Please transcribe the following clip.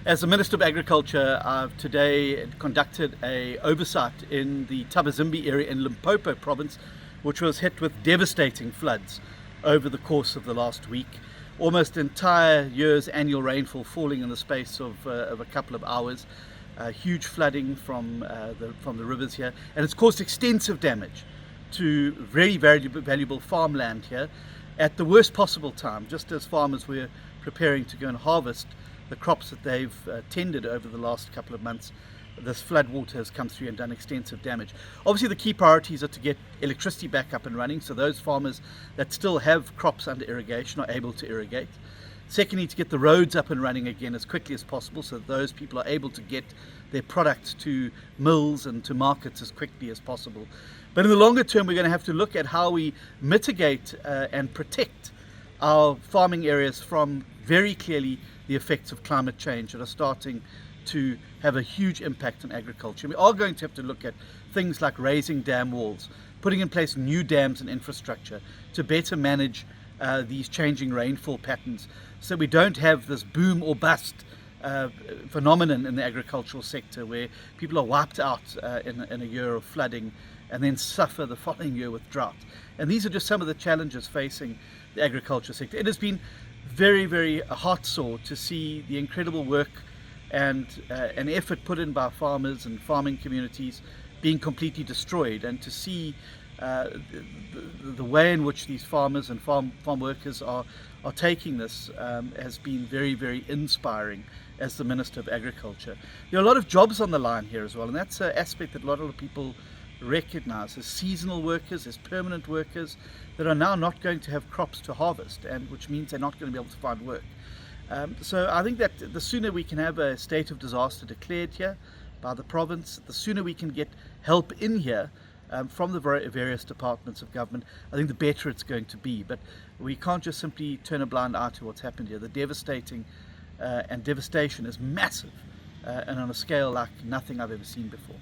As the Minister of Agriculture, I've today conducted a oversight in the Tabazimbi area in Limpopo province, which was hit with devastating floods over the course of the last week. Almost entire year's annual rainfall falling in the space of a couple of hours. Huge flooding from the rivers here, and it's caused extensive damage to very valuable farmland here at the worst possible time, just as farmers were preparing to go and harvest the crops that they've tended over the last couple of months. This flood water has come through and done extensive damage. Obviously the key priorities are to get electricity back up and running, so those farmers that still have crops under irrigation are able to irrigate. Secondly, to get the roads up and running again as quickly as possible so that those people are able to get their products to mills and to markets as quickly as possible. But in the longer term, we're going to have to look at how we mitigate and protect our farming areas from very clearly the effects of climate change that are starting to have a huge impact on agriculture. We are going to have to look at things like raising dam walls, putting in place new dams and infrastructure to better manage these changing rainfall patterns, so we don't have this boom or bust phenomenon in the agricultural sector where people are wiped out in a year of flooding and then suffer the following year with drought. And these are just some of the challenges facing the agriculture sector. It has been very heartsore to see the incredible work and an effort put in by farmers and farming communities being completely destroyed, and to see the way in which these farmers and farm workers are taking this has been very inspiring as the Minister of Agriculture. There are a lot of jobs on the line here as well, and that's an aspect that a lot of people recognize. As seasonal workers, as permanent workers that are now not going to have crops to harvest, and which means they're not going to be able to find work. So I think that the sooner we can have a state of disaster declared here by the province, the sooner we can get help in here from the various departments of government, I think the better it's going to be. But we can't just simply turn a blind eye to what's happened here. The devastation is massive and on a scale like nothing I've ever seen before.